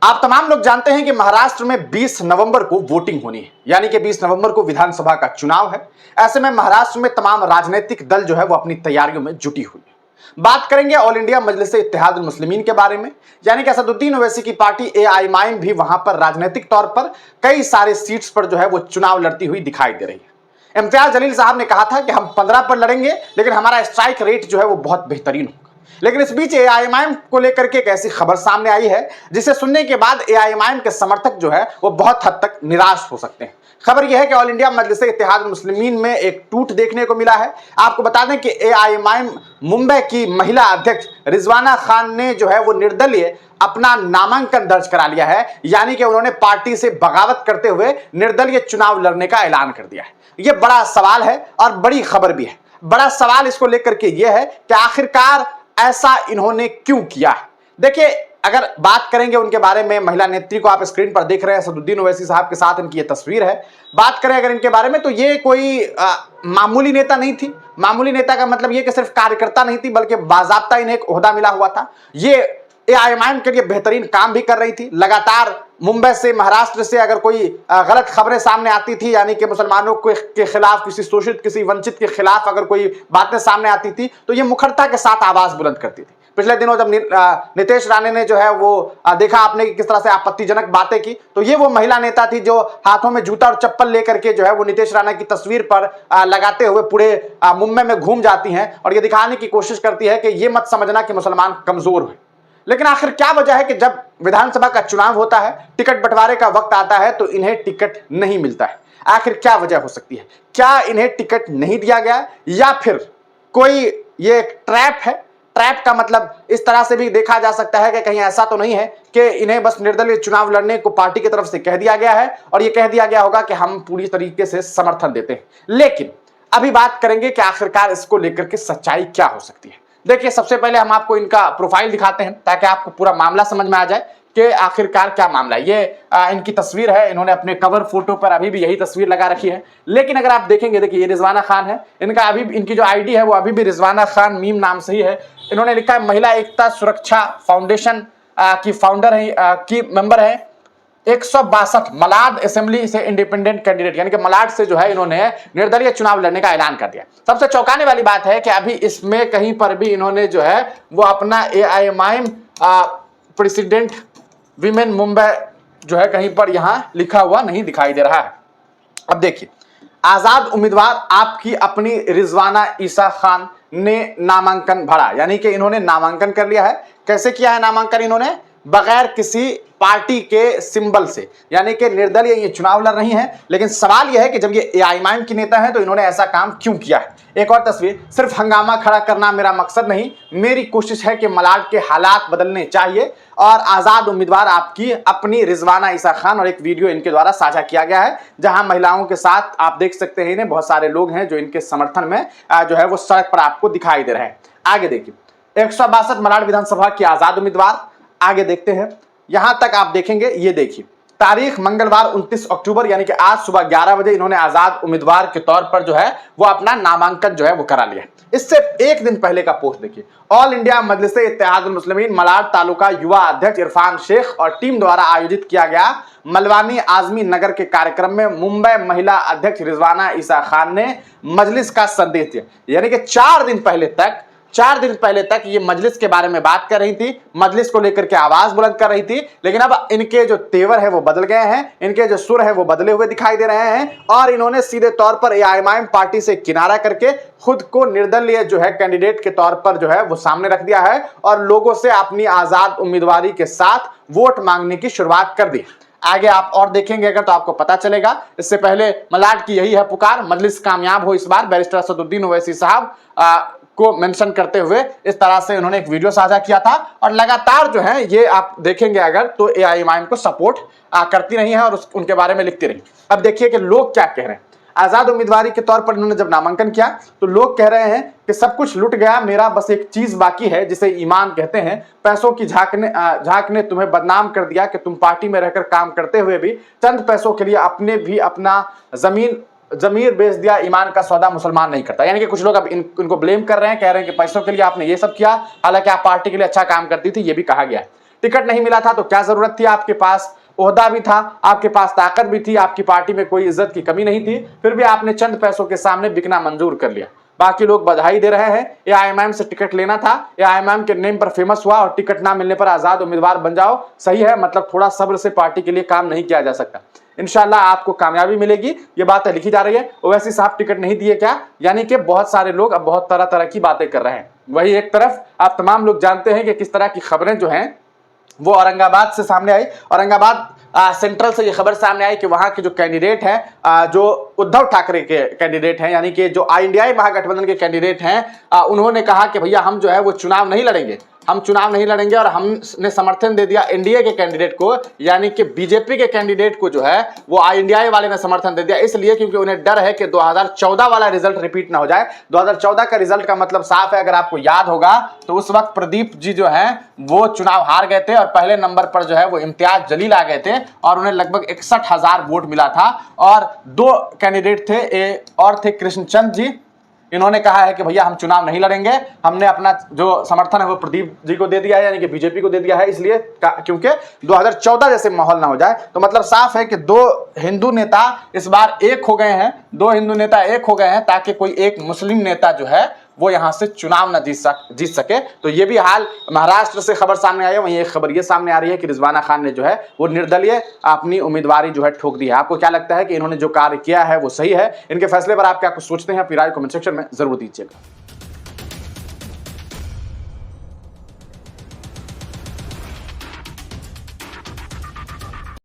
आप तमाम लोग जानते हैं कि महाराष्ट्र में 20 नवंबर को वोटिंग होनी है, यानी कि 20 नवंबर को विधानसभा का चुनाव है। ऐसे में महाराष्ट्र में तमाम राजनीतिक दल जो है वो अपनी तैयारियों में जुटी हुई है। बात करेंगे ऑल इंडिया मजलिस इत्तेहादुल मुस्लिमीन के बारे में, यानी कि असदुद्दीन ओवैसी की पार्टी एआईएमआईएम भी वहां पर राजनीतिक तौर पर कई सारे सीट्स पर जो है वो चुनाव लड़ती हुई दिखाई दे रही है। इम्तियाज जलील साहब ने कहा था कि हम 15 पर लड़ेंगे, लेकिन हमारा स्ट्राइक रेट जो है वो बहुत बेहतरीन होगा। लेकिन इस बीच एआईएमआईएम को लेकर के एक ऐसी खबर सामने आई है जिसे सुनने के बाद एआईएमआईएम के समर्थक जो है वो बहुत हद तक निराश हो सकते हैं। खबर यह है कि ऑल इंडिया मजलिस इत्तेहादुल मुस्लिमीन में एक टूट देखने को मिला है। आपको बता दें कि एआईएमआईएम मुंबई की महिला अध्यक्ष रिजवाना खान ने जो है वो निर्दलीय अपना नामांकन दर्ज करा लिया है, यानी कि उन्होंने पार्टी से बगावत करते हुए निर्दलीय चुनाव लड़ने का ऐलान कर दिया है। यह बड़ा सवाल है और बड़ी खबर भी है। बड़ा सवाल इसको लेकर के यह है कि आखिरकार ऐसा इन्होंने क्यों किया है। देखिए, अगर बात करेंगे उनके बारे में, महिला नेत्री को आप स्क्रीन पर देख रहे हैं, असदुद्दीन ओवैसी साहब के साथ इनकी ये तस्वीर है। बात करें अगर इनके बारे में तो ये कोई मामूली नेता नहीं थी। मामूली नेता का मतलब ये कि सिर्फ कार्यकर्ता नहीं थी, बल्कि बाजाब्ता इन्हें एक ओहदा मिला हुआ था। ये एआईएमआईएम के लिए बेहतरीन काम भी कर रही थी। लगातार मुंबई से, महाराष्ट्र से अगर कोई गलत खबरें सामने आती थी, यानी कि मुसलमानों के खिलाफ, किसी शोषित, किसी वंचित के खिलाफ अगर कोई बातें सामने आती थी तो ये मुखरता के साथ आवाज बुलंद करती थी। पिछले दिनों जब नीतीश राणे ने जो है वो देखा आपने कि किस तरह से आपत्तिजनक बातें की, तो ये वो महिला नेता थी जो हाथों में जूता और चप्पल लेकर के जो है वो नीतीश राणे की तस्वीर पर लगाते हुए पूरे मुंबई में घूम जाती हैं और ये दिखाने की कोशिश करती है कि ये मत समझना कि मुसलमान कमजोर हुए। लेकिन आखिर क्या वजह है कि जब विधानसभा का चुनाव होता है, टिकट बंटवारे का वक्त आता है तो इन्हें टिकट नहीं मिलता है। आखिर क्या वजह हो सकती है? क्या इन्हें टिकट नहीं दिया गया, या फिर कोई ये एक ट्रैप है? ट्रैप का मतलब इस तरह से भी देखा जा सकता है कि कहीं ऐसा तो नहीं है कि इन्हें बस निर्दलीय चुनाव लड़ने को पार्टी की तरफ से कह दिया गया है और ये कह दिया गया होगा कि हम पूरी तरीके से समर्थन देते हैं। लेकिन अभी बात करेंगे कि आखिरकार इसको लेकर के सच्चाई क्या हो सकती है। देखिए, सबसे पहले हम आपको इनका प्रोफाइल दिखाते हैं ताकि आपको पूरा मामला समझ में आ जाए कि आखिरकार क्या मामला है। ये इनकी तस्वीर है, इन्होंने अपने कवर फोटो पर अभी भी यही तस्वीर लगा रखी है। लेकिन अगर आप देखेंगे, देखिए ये रिजवाना खान है, इनका अभी इनकी जो आईडी है वो अभी भी रिजवाना खान मीम नाम से ही है। इन्होंने लिखा है महिला एकता सुरक्षा फाउंडेशन की फाउंडर है, की मेंबर है। 162 मलाड असेंबली से इंडिपेंडेंट कैंडिडेट, यानी कि मलाड से जो है इन्होंने निर्दलीय चुनाव लड़ने का ऐलान कर दिया। सबसे चौंकाने वाली बात है कि अभी इसमें कहीं पर भी इन्होंने जो है वो अपना एआईएमआईएम प्रेसिडेंट विमेन मुंबई जो है कहीं पर यहां लिखा हुआ नहीं दिखाई दे रहा है। अब देखिए, आजाद उम्मीदवार आपकी अपनी रिजवाना ईसा खान ने नामांकन भरा, यानी कि इन्होंने नामांकन कर लिया है। कैसे किया है नामांकन? इन्होंने बगैर किसी पार्टी के सिंबल से, यानी कि निर्दलीय ये चुनाव लड़ रही हैं। लेकिन सवाल यह है कि जब ये एआईएमआईएम की नेता है तो इन्होंने ऐसा काम क्यों किया है। एक और तस्वीर, सिर्फ हंगामा खड़ा करना मेरा मकसद नहीं, मेरी कोशिश है कि मलाड के हालात बदलने चाहिए और आजाद उम्मीदवार आपकी अपनी रिजवाना ईसा खान, और एक वीडियो इनके द्वारा साझा किया गया है जहां महिलाओं के साथ आप देख सकते हैं इन्हें बहुत सारे लोग हैं जो इनके समर्थन में जो है वो सड़क पर आपको दिखाई दे रहे हैं। आगे देखिए, 162 मलाड विधानसभा की आजाद उम्मीदवार। आगे देखते हैं, यहां तक आप देखेंगे, ये देखिए तारीख मंगलवार 29 अक्टूबर, यानी कि आज सुबह 11 बजे इन्होंने आजाद उम्मीदवार के तौर पर जो है वो अपना नामांकन जो है वो करा लिया। इससे एक दिन पहले का पोस्ट देखिए, ऑल इंडिया मजलिस इत्तेहादुल मुस्लिमीन मलाड तालुका युवा अध्यक्ष इरफान शेख और टीम द्वारा आयोजित किया गया मलवानी आजमी नगर के कार्यक्रम में मुंबई महिला अध्यक्ष रिजवाना ईसा खान ने मजलिस का संदेश दिया। यानी कि 4 दिन पहले तक ये मजलिस के बारे में बात कर रही थी, मजलिस को लेकर के आवाज बुलंद कर रही थी। लेकिन अब इनके जो तेवर है वो बदल गए हैं, इनके जो सुर है वो बदले हुए दिखाई दे रहे हैं और इन्होंने सीधे तौर पर एआईएमआईएम पार्टी से किनारा करके खुद को निर्दलीय जो है कैंडिडेट के तौर पर जो है वो सामने रख दिया है और लोगों से अपनी आजाद उम्मीदवारी के साथ वोट मांगने की शुरुआत कर दी। आगे आप और देखेंगे अगर तो आपको पता चलेगा। इससे पहले मलाड की यही है पुकार, मजलिस कामयाब हो इस बार, बैरिस्टर असदुद्दीन ओवैसी साहब को मेंशन करते हुए इस तरह से उन्होंने एक वीडियो साझा किया था और लगातार जो है ये आप देखेंगे अगर तो एआईएमआईएम को सपोर्ट करती रही है और उनके बारे में लिखती रही। अब देखिए कि लोग क्या कह रहे हैं। आजाद उम्मीदवारी के तौर पर इन्होंने जब नामांकन किया तो लोग कह रहे हैं कि सब कुछ लुट गया, मेरा बस एक चीज बाकी है जिसे ईमान कहते हैं। पैसों की झांक ने तुम्हें बदनाम कर दिया कि तुम पार्टी में रहकर काम करते हुए भी चंद पैसों के लिए अपने भी अपना जमीर बेच दिया, ईमान का सौदा मुसलमान नहीं करता। यानी कि कुछ लोग अब इनको ब्लेम कर रहे हैं, कह रहे हैं कि पैसों के लिए आपने ये सब किया, हालांकि आप पार्टी के लिए अच्छा काम करती थी, ये भी कहा गया है। टिकट नहीं मिला था तो क्या जरूरत थी, आपके पास ओहदा भी था, आपके पास ताकत भी थी, आपकी पार्टी में कोई इज्जत की कमी नहीं थी, फिर भी आपने चंद पैसों के सामने बिकना मंजूर कर लिया। बाकी लोग बधाई दे रहे हैं, एआईएमआईएम से टिकट लेना था, एआईएमआईएम के नेम पर फेमस हुआ और टिकट ना मिलने पर आजाद उम्मीदवार बन जाओ। सही है, मतलब थोड़ा सब्र से पार्टी के लिए काम नहीं किया जा सकता। इंशाल्लाह आपको कामयाबी मिलेगी, ये बातें लिखी जा रही है। ओवैसी साहब टिकट नहीं दिए क्या, यानी कि बहुत सारे लोग अब बहुत तरह तरह की बातें कर रहे हैं। वही एक तरफ आप तमाम लोग जानते हैं कि किस तरह की खबरें जो हैं वो औरंगाबाद से सामने आई। औरंगाबाद सेंट्रल से ये खबर सामने आई कि वहां के जो कैंडिडेट हैं, जो उद्धव ठाकरे के कैंडिडेट हैं, यानी कि जो इंडियाई महागठबंधन के कैंडिडेट हैं, उन्होंने कहा कि भैया हम जो है वो चुनाव नहीं लड़ेंगे, हम चुनाव नहीं लड़ेंगे। और हमने समर्थन दे दिया एनडीए के कैंडिडेट को, यानी कि बीजेपी के कैंडिडेट को जो है वो इंडियाई वाले ने समर्थन दे दिया, इसलिए क्योंकि उन्हें डर है कि 2014 वाला रिजल्ट रिपीट ना हो जाए। 2014 का रिजल्ट का मतलब साफ है, अगर आपको याद होगा तो उस वक्त प्रदीप जी जो हैं वो चुनाव हार गए थे और पहले नंबर पर जो है वो इम्तियाज जलील आ गए थे और उन्हें लगभग 61,000 वोट मिला था। और दो कैंडिडेट थे और थे कृष्णचंद जी, इन्होंने कहा है कि भैया हम चुनाव नहीं लड़ेंगे, हमने अपना जो समर्थन है वो प्रदीप जी को दे दिया है, यानी कि बीजेपी को दे दिया है, इसलिए क्योंकि 2014 जैसे माहौल ना हो जाए। तो मतलब साफ है कि दो हिंदू नेता इस बार एक हो गए हैं, दो हिंदू नेता एक हो गए हैं ताकि कोई एक मुस्लिम नेता जो है वो यहां से चुनाव ना जीत सके। तो ये भी हाल महाराष्ट्र से खबर सामने आई है। वहीं एक खबर ये सामने आ रही है कि रिजवाना खान ने जो है वो निर्दलीय अपनी उम्मीदवारी जो है ठोक दी है। आपको क्या लगता है कि इन्होंने जो कार्य किया है वो सही है? इनके फैसले पर आप क्या कुछ सोचते हैं? अपनी राय कमेंट सेक्शन में जरूर दीजिएगा।